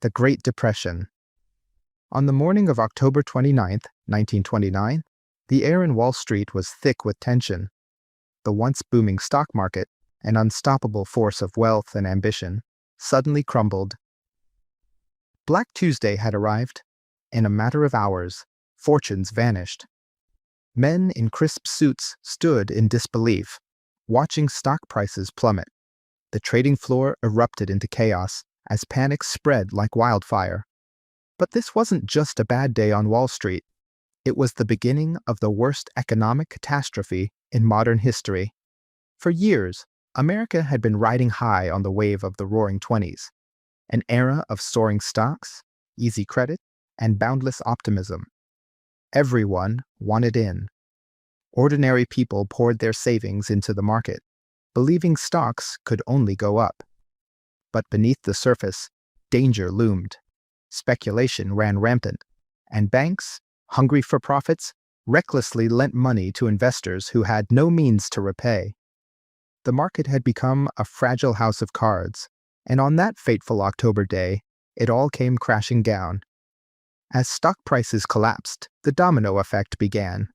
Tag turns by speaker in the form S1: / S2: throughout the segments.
S1: The Great Depression. On the morning of October 29th, 1929, the air in Wall Street was thick with tension. The once booming stock market, an unstoppable force of wealth and ambition, suddenly crumbled. Black Tuesday had arrived. In a matter of hours, fortunes vanished. Men in crisp suits stood in disbelief, watching stock prices plummet. The trading floor erupted into chaos as panic spread like wildfire. But this wasn't just a bad day on Wall Street. It was the beginning of the worst economic catastrophe in modern history. For years, America had been riding high on the wave of the Roaring '20s, an era of soaring stocks, easy credit, and boundless optimism. Everyone wanted in. Ordinary people poured their savings into the market, believing stocks could only go up. But beneath the surface, danger loomed. Speculation ran rampant, and banks, hungry for profits, recklessly lent money to investors who had no means to repay. The market had become a fragile house of cards, and on that fateful October day, it all came crashing down. As stock prices collapsed, the domino effect began.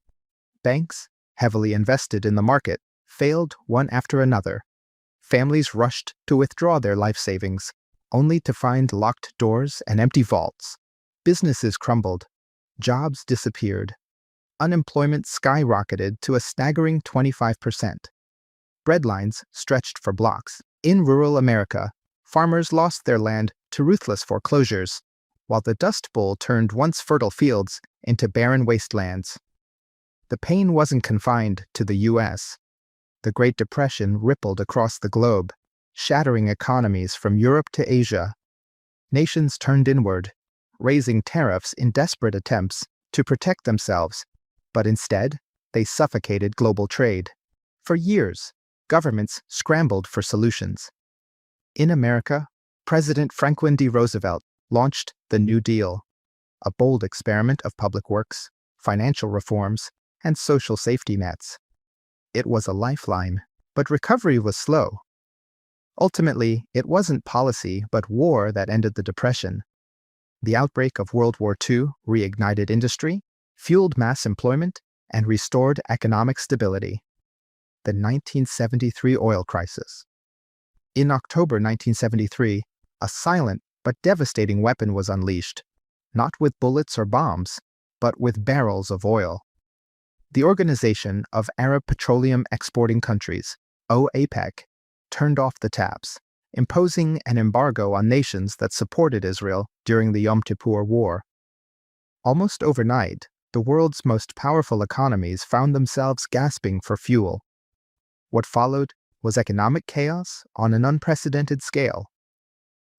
S1: Banks, heavily invested in the market, failed one after another. Families rushed to withdraw their life savings, only to find locked doors and empty vaults. Businesses crumbled. Jobs disappeared. Unemployment skyrocketed to a staggering 25%. Breadlines stretched for blocks. In rural America, farmers lost their land to ruthless foreclosures, while the Dust Bowl turned once fertile fields into barren wastelands. The pain wasn't confined to the U.S. The Great Depression rippled across the globe, shattering economies from Europe to Asia. Nations turned inward, raising tariffs in desperate attempts to protect themselves, but instead, they suffocated global trade. For years, governments scrambled for solutions. In America, President Franklin D. Roosevelt launched the New Deal, a bold experiment of public works, financial reforms, and social safety nets. It was a lifeline, but recovery was slow. Ultimately, it wasn't policy but war that ended the Depression. The outbreak of World War II reignited industry, fueled mass employment, and restored economic stability. The 1973 oil crisis. In October 1973, a silent but devastating weapon was unleashed, not with bullets or bombs, but with barrels of oil. The Organization of Arab Petroleum Exporting Countries, OAPEC, turned off the taps, imposing an embargo on nations that supported Israel during the Yom Kippur War. Almost overnight, the world's most powerful economies found themselves gasping for fuel. What followed was economic chaos on an unprecedented scale.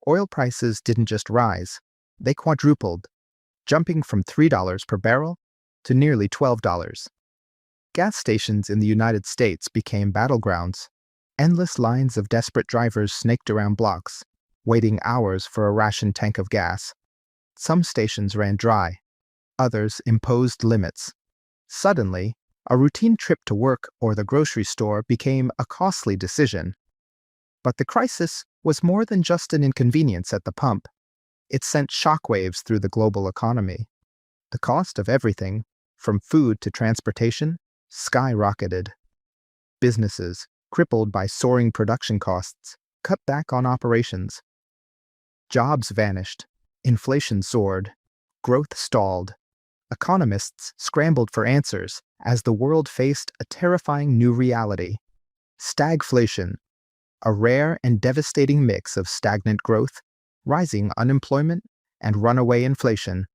S1: Oil prices didn't just rise, they quadrupled, jumping from $3 per barrel to nearly $12. Gas stations in the United States became battlegrounds. Endless lines of desperate drivers snaked around blocks, waiting hours for a rationed tank of gas. Some stations ran dry. Others imposed limits. Suddenly, a routine trip to work or the grocery store became a costly decision. But the crisis was more than just an inconvenience at the pump. It sent shockwaves through the global economy. The cost of everything, from food to transportation, skyrocketed. Businesses, crippled by soaring production costs, cut back on operations. Jobs vanished. Inflation soared. Growth stalled. Economists scrambled for answers as the world faced a terrifying new reality. Stagflation, a rare and devastating mix of stagnant growth, rising unemployment, and runaway inflation.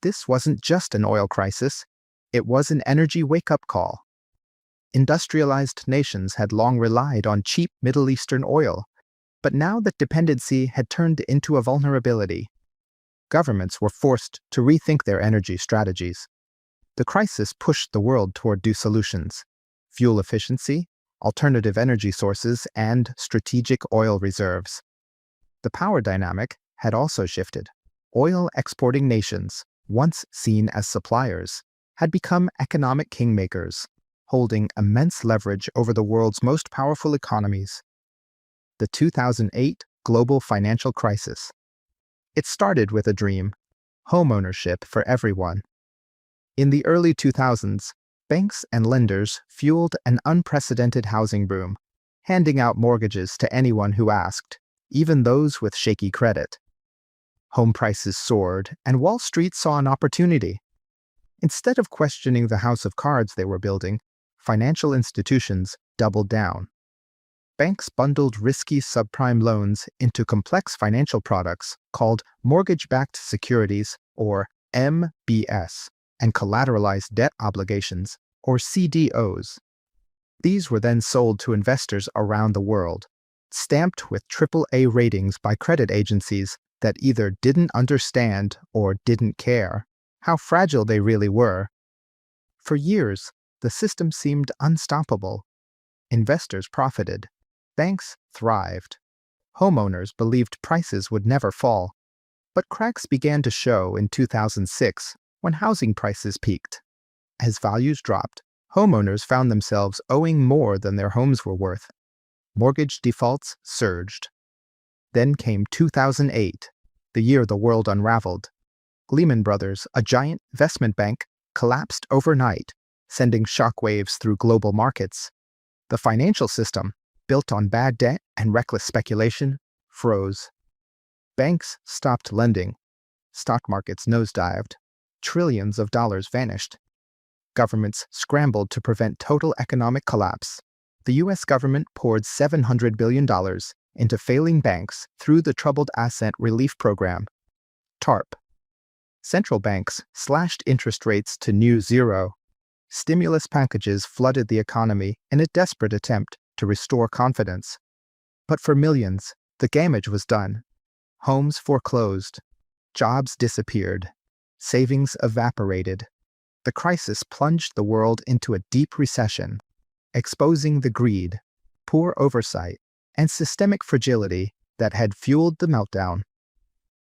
S1: This wasn't just an oil crisis, it was an energy wake-up call. Industrialized nations had long relied on cheap Middle Eastern oil, but now that dependency had turned into a vulnerability. Governments were forced to rethink their energy strategies. The crisis pushed the world toward new solutions: fuel efficiency, alternative energy sources, and strategic oil reserves. The power dynamic had also shifted. Oil-exporting nations, once seen as suppliers, had become economic kingmakers, holding immense leverage over the world's most powerful economies. The 2008 global financial crisis. It started with a dream: homeownership for everyone. In the early 2000s, banks and lenders fueled an unprecedented housing boom, handing out mortgages to anyone who asked, even those with shaky credit. Home prices soared, and Wall Street saw an opportunity. Instead of questioning the house of cards they were building, financial institutions doubled down. Banks bundled risky subprime loans into complex financial products called mortgage-backed securities, or MBS, and collateralized debt obligations, or CDOs. These were then sold to investors around the world, stamped with AAA ratings by credit agencies that either didn't understand or didn't care how fragile they really were. For years, the system seemed unstoppable. Investors profited. Banks thrived. Homeowners believed prices would never fall. But cracks began to show in 2006 when housing prices peaked. As values dropped, homeowners found themselves owing more than their homes were worth. Mortgage defaults surged. Then came 2008, the year the world unraveled. Lehman Brothers, a giant investment bank, collapsed overnight, sending shockwaves through global markets. The financial system, built on bad debt and reckless speculation, froze. Banks stopped lending. Stock markets nosedived. Trillions of dollars vanished. Governments scrambled to prevent total economic collapse. The U.S. government poured $700 billion into failing banks through the Troubled Asset Relief Program, TARP. Central banks slashed interest rates to near zero. Stimulus packages flooded the economy in a desperate attempt to restore confidence. But for millions, the damage was done. Homes foreclosed. Jobs disappeared. Savings evaporated. The crisis plunged the world into a deep recession, exposing the greed, poor oversight, and systemic fragility that had fueled the meltdown.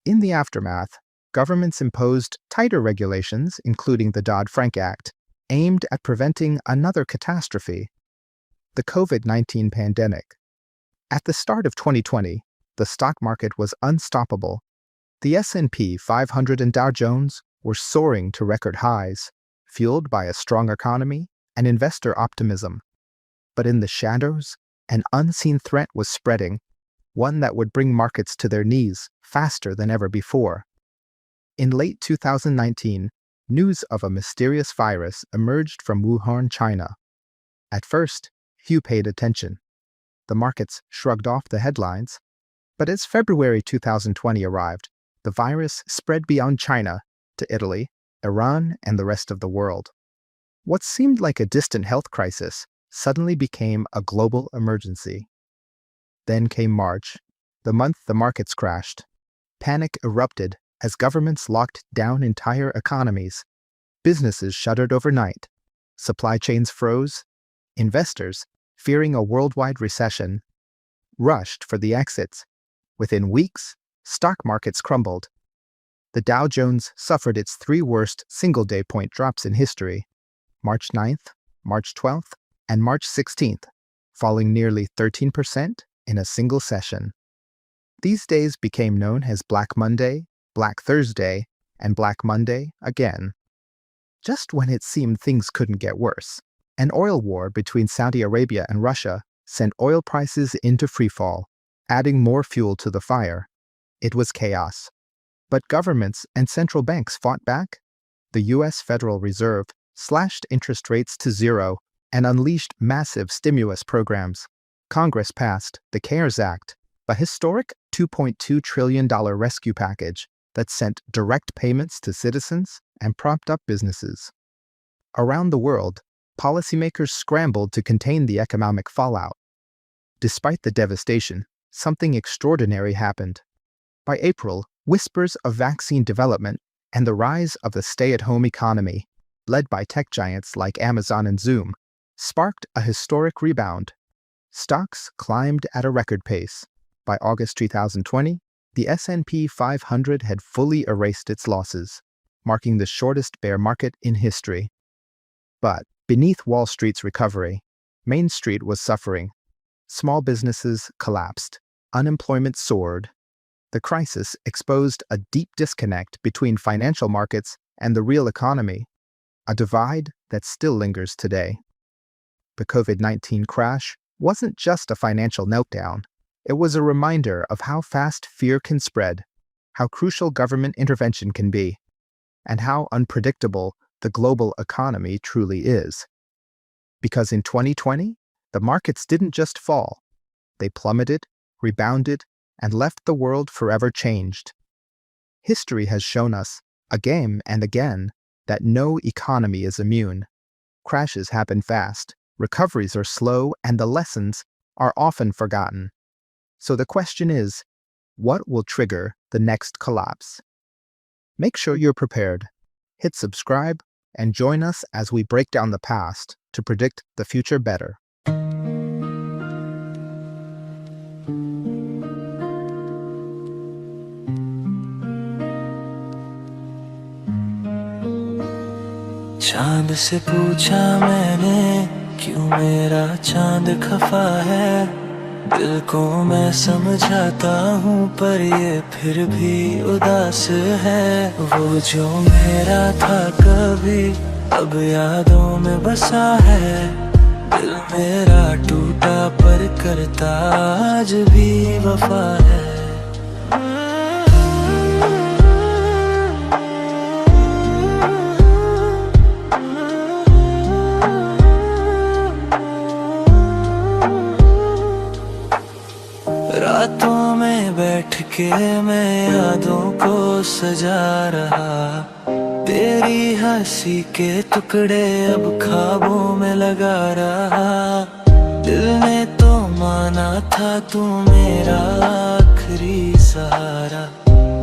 S1: In the aftermath, governments imposed tighter regulations, including the Dodd-Frank Act, aimed at preventing another catastrophe: the COVID-19 pandemic. At the start of 2020, the stock market was unstoppable. The S&P 500 and Dow Jones were soaring to record highs, fueled by a strong economy and investor optimism. But in the shadows, an unseen threat was spreading, one that would bring markets to their knees faster than ever before. In late 2019, news of a mysterious virus emerged from Wuhan, China. At first, few paid attention. The markets shrugged off the headlines. But as February 2020 arrived, the virus spread beyond China to Italy, Iran, and the rest of the world. What seemed like a distant health crisis suddenly became a global emergency. Then came March, the month the markets crashed. Panic erupted as governments locked down entire economies. Businesses shuttered overnight. Supply chains froze. Investors, fearing a worldwide recession, rushed for the exits. Within weeks, stock markets crumbled. The Dow Jones suffered its three worst single-day point drops in history: March 9th, March 12th, and March 16th, falling nearly 13% in a single session. These days became known as Black Monday, Black Thursday, and Black Monday again. Just when it seemed things couldn't get worse, an oil war between Saudi Arabia and Russia sent oil prices into freefall, adding more fuel to the fire. It was chaos. But governments and central banks fought back. The U.S. Federal Reserve slashed interest rates to zero and unleashed massive stimulus programs. Congress passed the CARES Act, a historic $2.2 trillion rescue package that sent direct payments to citizens and propped up businesses. Around the world, policymakers scrambled to contain the economic fallout. Despite the devastation, something extraordinary happened. By April, whispers of vaccine development and the rise of the stay-at-home economy, led by tech giants like Amazon and Zoom, sparked a historic rebound. Stocks climbed at a record pace. By August 2020, the S&P 500 had fully erased its losses, marking the shortest bear market in history. But beneath Wall Street's recovery, Main Street was suffering. Small businesses collapsed. Unemployment soared. The crisis exposed a deep disconnect between financial markets and the real economy, a divide that still lingers today. The COVID-19 crash wasn't just a financial meltdown. It was a reminder of how fast fear can spread, how crucial government intervention can be, and how unpredictable the global economy truly is. Because in 2020, the markets didn't just fall. They plummeted, rebounded, and left the world forever changed. History has shown us, again and again, that no economy is immune. Crashes happen fast, recoveries are slow, and the lessons are often forgotten. So the question is, what will trigger the next collapse? Make sure you're prepared. Hit subscribe and join us as we break down the past to predict the future better.
S2: चांद से पूछा मैंने क्यों मेरा चांद खफा है। दिल को मैं समझाता हूँ पर ये फिर भी उदास है। वो जो मेरा था कभी अब यादों में बसा है। दिल मेरा टूटा पर करता आज भी वफा है। रातों में बैठ के मैं यादों को सजा रहा। तेरी हंसी के टुकड़े अब ख्वाबों में लगा रहा। दिल ने तो माना था तू मेरा आखिरी सहारा,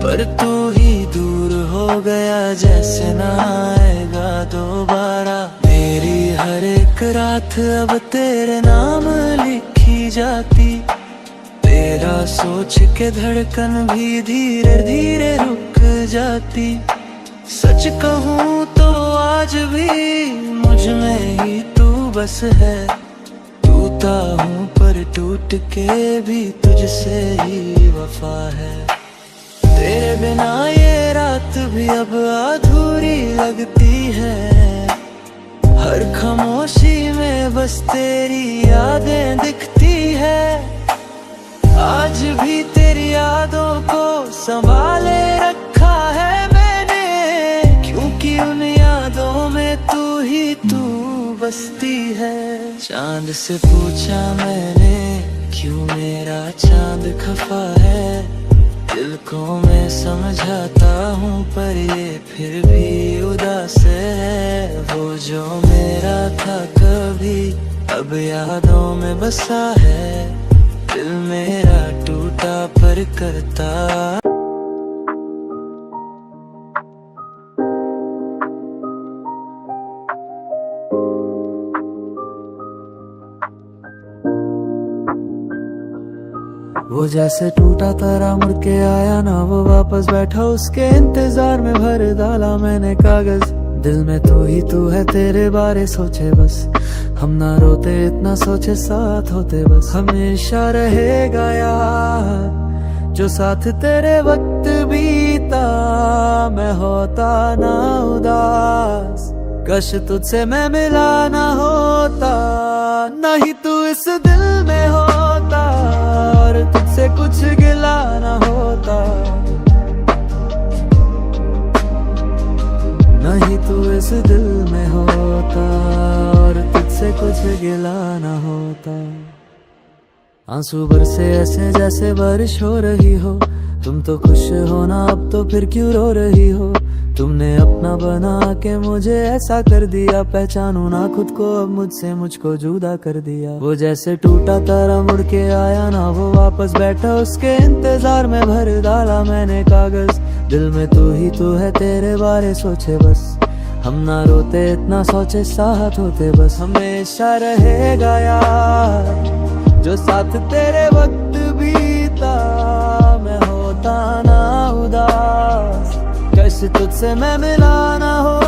S2: पर तू ही दूर हो गया जैसे ना आएगा दोबारा। मेरी हर एक रात अब तेरे नाम लिखी जाती। तेरा सोच के धड़कन भी धीरे धीरे रुक जाती। सच कहूँ तो आज भी मुझ में ही तू बस है। टूटा हूँ पर टूट के भी तुझसे ही वफा है। तेरे बिना ये रात भी अब अधूरी लगती है। हर खामोशी में बस तेरी यादें दिखती है। आज भी तेरी यादों को संभाले रखा है मैंने, क्योंकि उन यादों में तू बसती है। चांद से पूछा मैंने क्यों मेरा चांद खफा है। दिल को मैं समझाता हूँ पर ये फिर भी उदास है। वो जो मेरा था कभी अब यादों में बसा है। दिल मेरा टूटा पर करता। वो जैसे टूटा तारा मुड़ के आया ना, वो वापस बैठा उसके इंतजार में भर डाला मैंने कागज। दिल में तू है तेरे बारे सोचे बस। हम ना रोते इतना सोचे साथ होते बस। हमेशा रहेगा यार जो साथ तेरे वक्त बीता। मैं होता ना उदास, कश तुझसे मैं मिला ना होता। नहीं तू इस दिल में होता और तुझसे कुछ गिला ना होता। नहीं तू इस दिल में होता और तुझसे कुछ गिला ना होता। आंसू बरसे ऐसे जैसे बारिश हो रही हो। तुम तो खुश हो ना अब तो फिर क्यों रो रही हो। तुमने अपना बना के मुझे ऐसा कर दिया। पहचानू ना खुद को अब मुझसे, मुझको जुदा कर दिया। वो जैसे टूटा तारा मुड़ के आया ना, वो वापस बैठा उसके इंतजार में भर डाला मैंने कागज। दिल में तू है तेरे बारे सोचे बस। हम ना रोते इतना सोचे साथ होते बस। हमेशा रहेगा यार जो साथ तेरे वक्त बीता। मैं होता ना उदास, कैसे तुझसे मैं मिला ना हो।